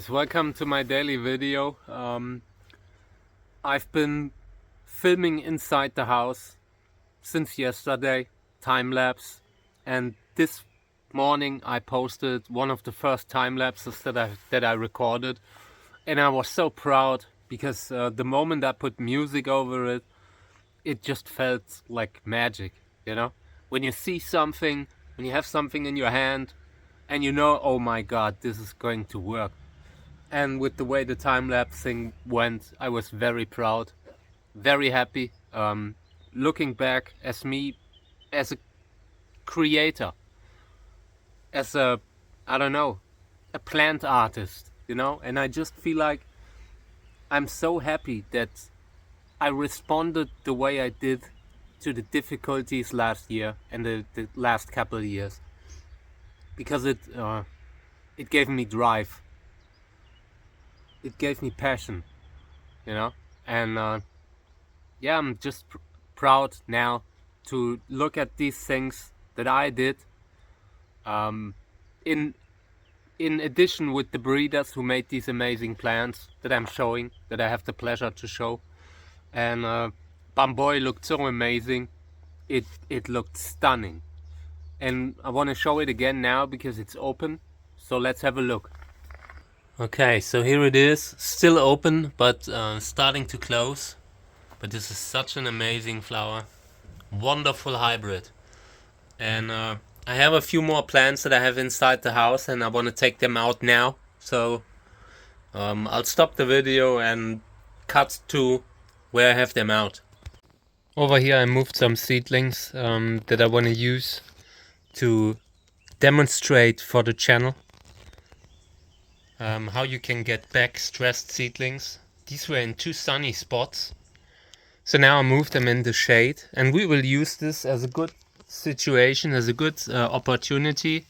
guys, welcome to my daily video. I've been filming inside the house since yesterday, time lapse, and this morning I posted one of the first time lapses that I recorded, and I was so proud because the moment I put music over it, it just felt like magic, you know? When you see something, when you have something in your hand, and you know, oh my god, this is going to work. And with the way the time-lapse thing went, I was very proud, very happy. Looking back as me, as a creator, as a, I don't know, a plant artist, you know? And I just feel like I'm so happy that I responded the way I did to the difficulties last year and the last couple of years. Because it gave me drive. It gave me passion, you know, and yeah, I'm just proud now to look at these things that I did. In addition with the breeders who made these amazing plants that I'm showing, that I have the pleasure to show, and Bamboy looked so amazing. It looked stunning, and I want to show it again now because it's open. So let's have a look. Okay, so here it is, still open, but starting to close. But this is such an amazing flower, wonderful hybrid. And I have a few more plants that I have inside the house, and I want to take them out now. So I'll stop the video and cut to where I have them out. Over here I moved some seedlings that I want to use to demonstrate for the channel. How you can get back stressed seedlings. These were in 2 sunny spots. So now I moved them in the shade, and we will use this as a good situation, as a good opportunity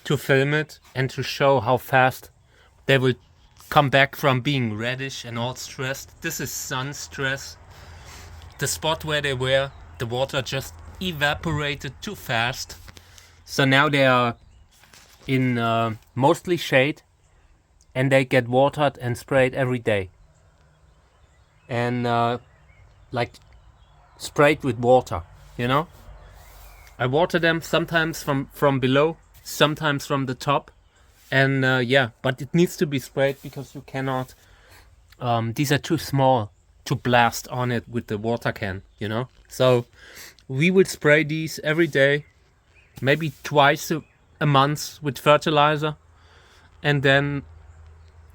to film it and to show how fast they will come back from being reddish and all stressed. This is sun stress. The spot where they were, the water just evaporated too fast. So now they are in mostly shade, and they get watered and sprayed every day, and like sprayed with water, you know. I water them sometimes from below, sometimes from the top, and yeah, but it needs to be sprayed because you cannot, these are too small to blast on it with the water can, you know. So we would spray these every day, maybe twice a month with fertilizer, and then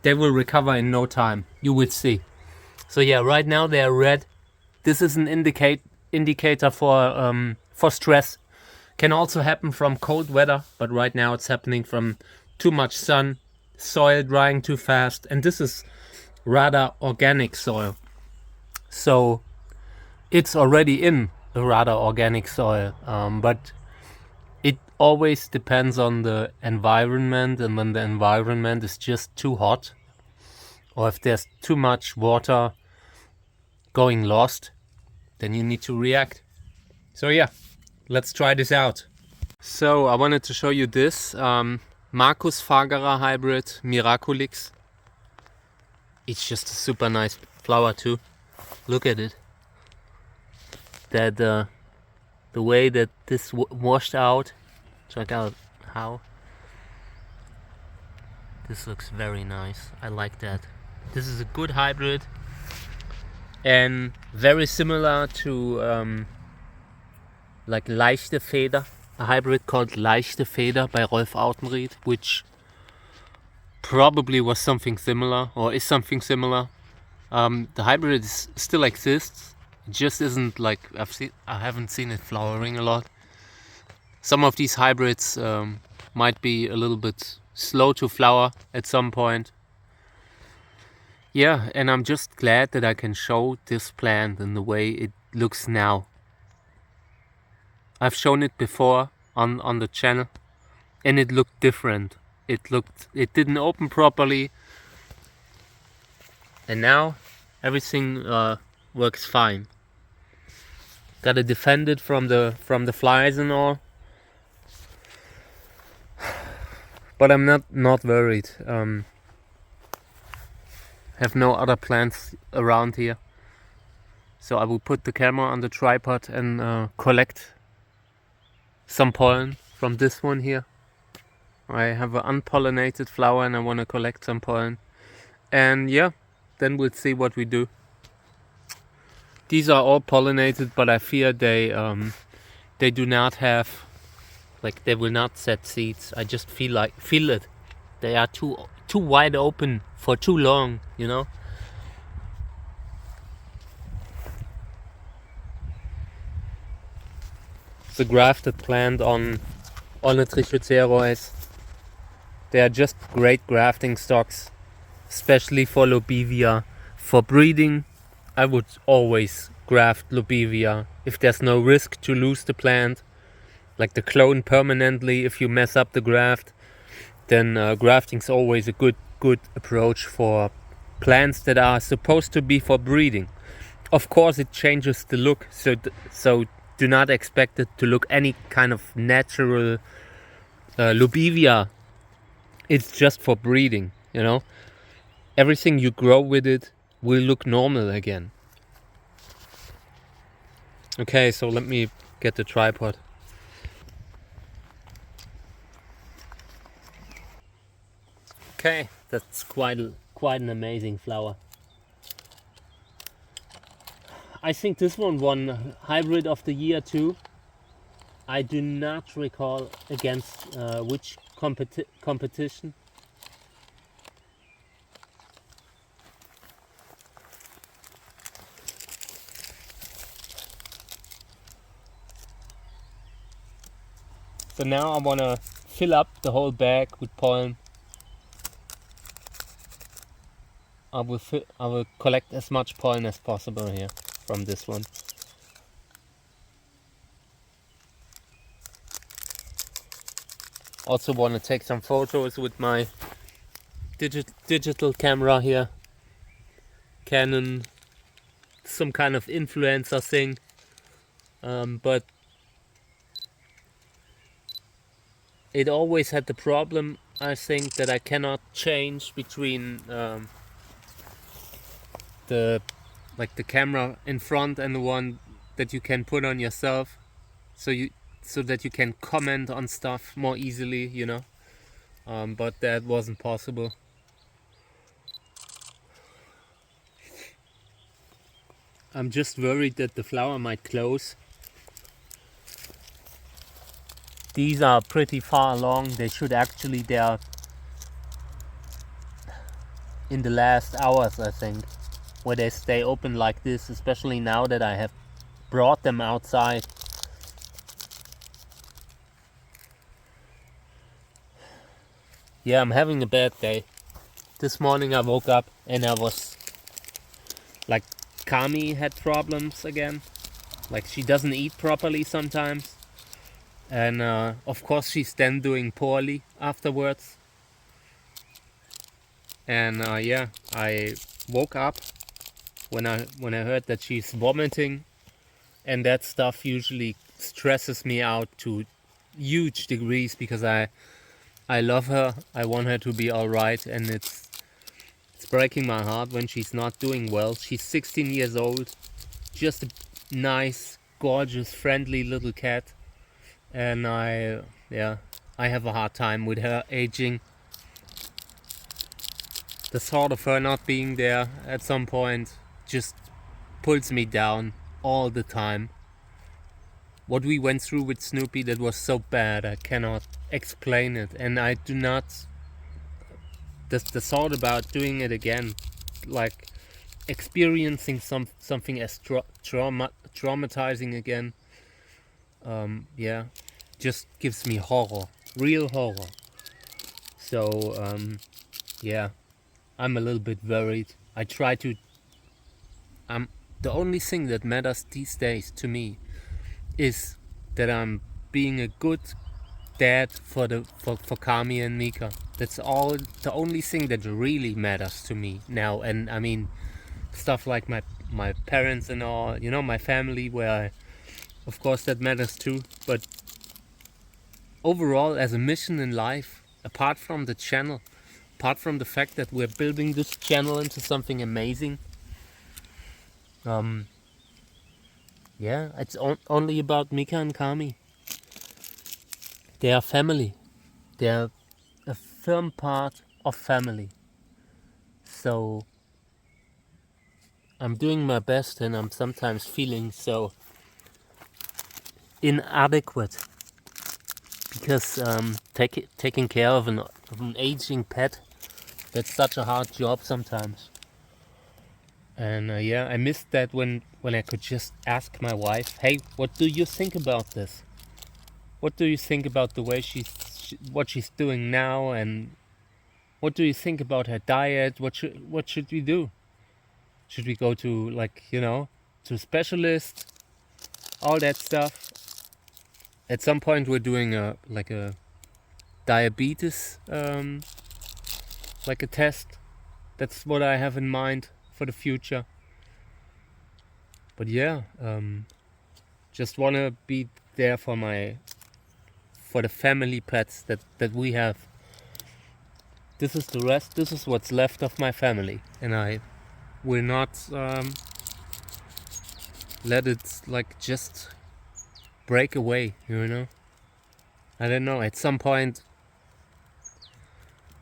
they will recover in no time. You will see. So yeah, right now they are red. This is an indicator for stress. Can also happen from cold weather, but right now it's happening from too much sun, soil drying too fast, and this is rather organic soil. So it's already in a rather organic soil, but it always depends on the environment, and when the environment is just too hot, or if there's too much water going lost, then you need to react. So yeah, let's try this out. So I wanted to show you this Marcus Fagera hybrid Miraculix. It's just a super nice flower too. Look at it. That the way that this washed out. Check out how this looks very nice. I like that. This is a good hybrid, and very similar to like Leichte Feder, a hybrid called Leichte Feder by Rolf Autenried, which probably was something similar, or is something similar. The hybrid still exists. It just isn't like I haven't seen it flowering a lot. Some of these hybrids might be a little bit slow to flower at some point. Yeah, and I'm just glad that I can show this plant in the way it looks now. I've shown it before on the channel, and it looked different. It didn't open properly, and now everything works fine. Gotta defend it from the flies and all. But I'm not worried. have no other plants around here. So I will put the camera on the tripod and collect some pollen from this one here. I have an unpollinated flower and I want to collect some pollen. And yeah, then we'll see what we do. These are all pollinated, but I fear they do not have, like, they will not set seeds. I just feel it. They are too wide open for too long, you know. The grafted plant on Trichoceroes. They are just great grafting stocks, especially for Lobivia. For breeding, I would always graft Lobivia if there's no risk to lose the plant, like the clone permanently. If you mess up the graft, then grafting's always a good approach for plants that are supposed to be for breeding. Of course, it changes the look, so do not expect it to look any kind of natural Lobivia. It's just for breeding, you know. Everything you grow with it will look normal again. Okay, so let me get the tripod. Okay, that's quite an amazing flower. I think this one won Hybrid of the Year too. I do not recall against which competition. So now I want to fill up the whole bag with pollen. I will collect as much pollen as possible here from this one. Also want to take some photos with my digital camera here. Canon, some kind of influencer thing. But it always had the problem, I think, that I cannot change between the camera in front and the one that you can put on yourself, so that you can comment on stuff more easily, you know. But that wasn't possible. I'm just worried that the flower might close. These are pretty far along. They are in the last hours, I think, where they stay open like this, especially now that I have brought them outside. Yeah, I'm having a bad day. This morning I woke up and I was like, Kami had problems again. Like, she doesn't eat properly sometimes. And of course she's then doing poorly afterwards. And yeah, I woke up when I heard that she's vomiting, and that stuff usually stresses me out to huge degrees because I love her. I want her to be alright, and it's breaking my heart when she's not doing well. She's 16 years old, just a nice, gorgeous, friendly little cat. And I have a hard time with her aging. The thought of her not being there at some point just pulls me down all the time. What we went through with Snoopy, that was so bad, I cannot explain it. And I do not... The thought about doing it again, like experiencing something as traumatizing again, yeah, just gives me horror, real horror. So yeah, I'm a little bit worried. I try to the only thing that matters these days to me is that I'm being a good dad for Kami and Mika. That's all, the only thing that really matters to me now. And I mean, stuff like my parents and all, you know, my family, where of course that matters too. But overall, as a mission in life, apart from the channel, apart from the fact that we're building this channel into something amazing, yeah, it's only about Mika and Kami. They are family. They are a firm part of family. So I'm doing my best, and I'm sometimes feeling so inadequate because taking care of an aging pet, that's such a hard job sometimes. And yeah, I missed that when I could just ask my wife, hey, what do you think about this? What do you think about the way what she's doing now, and what do you think about her diet? What should we do? Should we go to, like, you know, to a specialist? All that stuff. At some point we're doing a diabetes like a test. That's what I have in mind for the future. But yeah, just wanna be there for the family pets that we have. This is the rest. This is what's left of my family, and I will not let it like just break away, you know. I don't know, at some point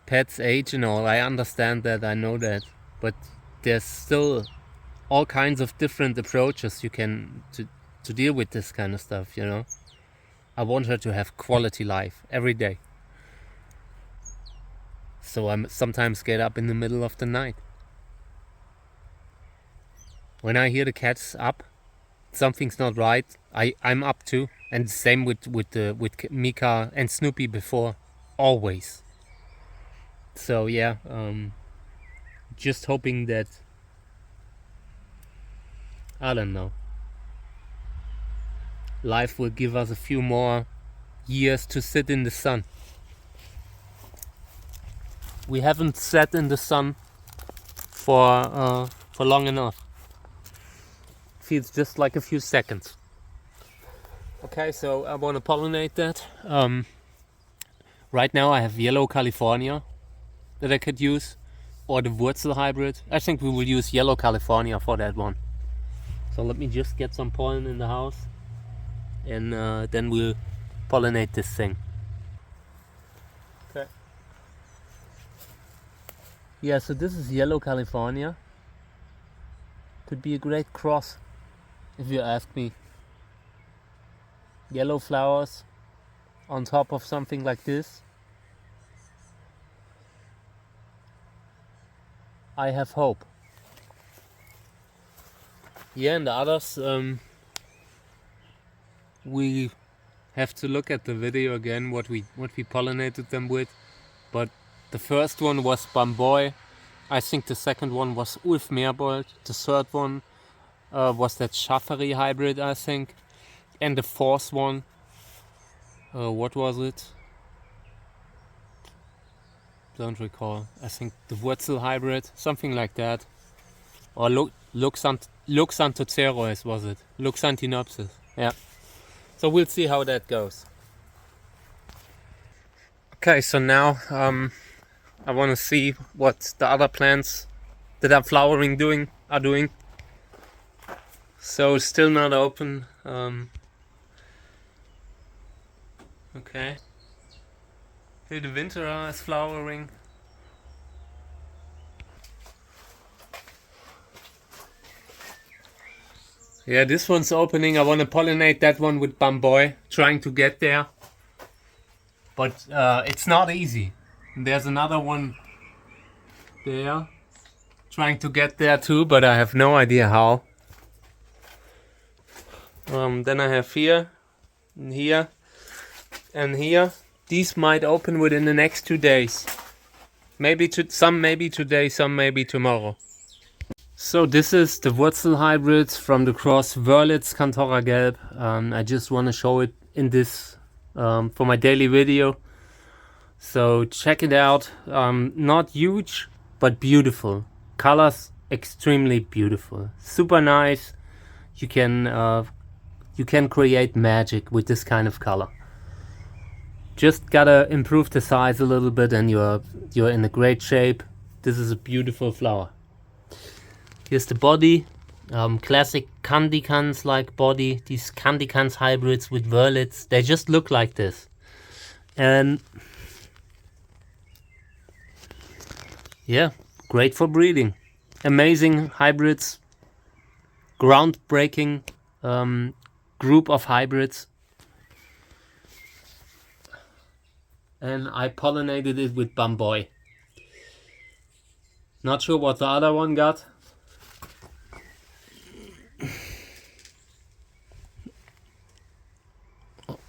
pets age and all. I understand that, I know that, but there's still all kinds of different approaches you can to deal with this kind of stuff, you know. I want her to have quality life every day. So I sometimes get up in the middle of the night. When I hear the cat's up, something's not right, I'm up too. And same with Mika and Snoopy before, always. So yeah, just hoping that, I don't know, life will give us a few more years to sit in the sun. We haven't sat in the sun for long enough. Feels just like a few seconds. Okay, so I want to pollinate that. Right now I have yellow California that I could use, or the Wurzel hybrid. I think we will use yellow California for that one. So let me just get some pollen in the house, and then we'll pollinate this thing. Okay. Yeah, so this is yellow California. Could be a great cross, if you ask me. Yellow flowers on top of something like this. I have hope. Yeah, and the others, we have to look at the video again what we pollinated them with. But the first one was Bamboy. I think the second one was Ulf Meerbold. The third one was that Schaffery hybrid, I think. And the fourth one, what was it? Don't recall. I think the Wurzel hybrid, something like that. Or Luxantocerois was it? Luxantinopsis. Yeah. So we'll see how that goes. Okay, so now I want to see what the other plants that are flowering are doing. So still not open. Okay. Here the Winterer is flowering. Yeah, this one's opening. I want to pollinate that one with Bamboy, trying to get there. But it's not easy. There's another one there, trying to get there too, but I have no idea how. Then I have here, and here, and here. These might open within the next 2 days. Some maybe today, some maybe tomorrow. So this is the Wurzel hybrids from the cross Wörlitz Cantora Gelb. I just want to show it in this for my daily video. So check it out. Not huge, but beautiful. Colors extremely beautiful. Super nice. You can create magic with this kind of color. Just gotta improve the size a little bit and you're in a great shape. This is a beautiful flower. Here's the body. Classic Candicans like body. These Candicans hybrids with Wörlitz, they just look like this. And yeah, great for breeding. Amazing hybrids. Groundbreaking group of hybrids. And I pollinated it with Bamboy. Not sure what the other one got.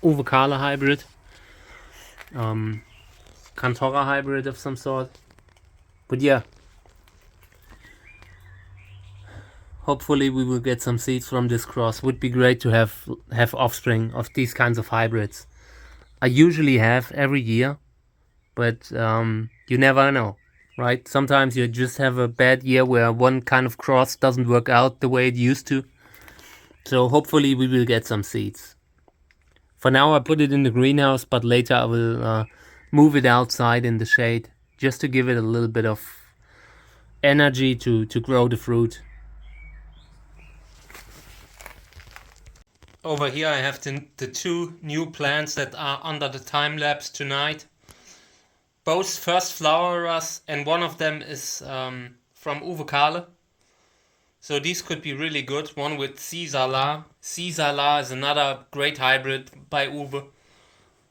Uvocala hybrid. Cantora hybrid of some sort. But yeah. Hopefully we will get some seeds from this cross. Would be great to have offspring of these kinds of hybrids. I usually have every year, but you never know, right? Sometimes you just have a bad year where one kind of cross doesn't work out the way it used to. So hopefully we will get some seeds. For now I put it in the greenhouse, but later I will move it outside in the shade just to give it a little bit of energy to grow the fruit. Over here I have the two new plants that are under the time lapse tonight. Both first flowerers, and one of them is from Uvocale. So these could be really good. One with Cisala. Cisala is another great hybrid by Uwe.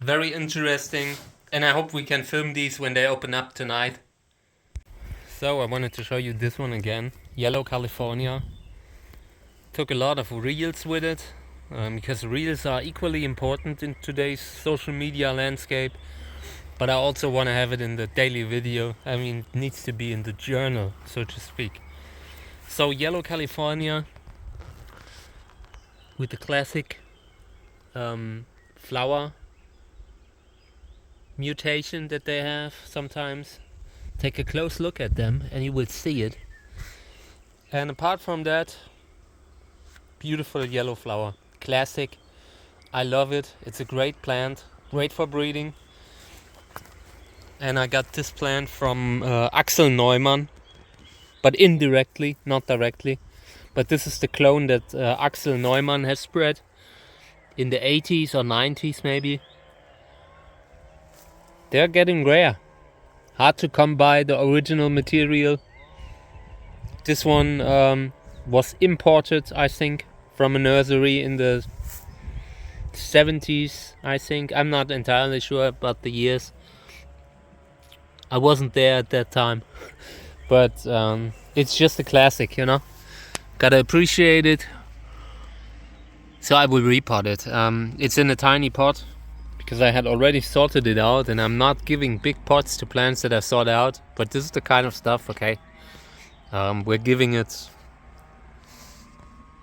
Very interesting. And I hope we can film these when they open up tonight. So I wanted to show you this one again. Yellow California. Took a lot of reels with it. Because reels are equally important in today's social media landscape, but I also want to have it in the daily video. I mean, it needs to be in the journal, so to speak. So Yellow California with the classic flower mutation that they have sometimes. Take a close look at them and you will see it. And apart from that, beautiful yellow flower. Classic. I love it. It's a great plant, great for breeding. And I got this plant from Axel Neumann, but indirectly, not directly. But this is the clone that Axel Neumann has spread in the 80s or 90s maybe. They're getting rare. Hard to come by the original material. This one was imported, I think, from a nursery in the 70s, I think. I'm not entirely sure about the years. I wasn't there at that time. But it's just a classic, you know. Gotta appreciate it. So I will repot it. It's in a tiny pot because I had already sorted it out, and I'm not giving big pots to plants that I sort out. But this is the kind of stuff, okay. We're giving it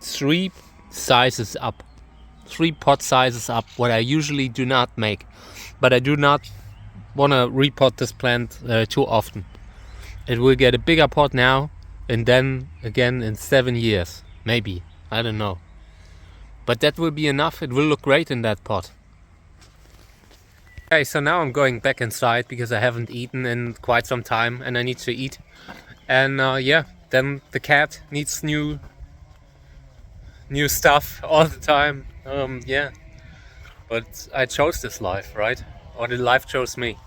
3 sizes up, 3 pot sizes up, what I usually do not make. But I do not want to repot this plant too often. It will get a bigger pot now, and then again in 7 years, maybe, I don't know. But that will be enough. It will look great in that pot. Okay, so now I'm going back inside because I haven't eaten in quite some time and I need to eat. And yeah, then the cat needs new stuff all the time. Yeah, but I chose this life, right? Or the life chose me.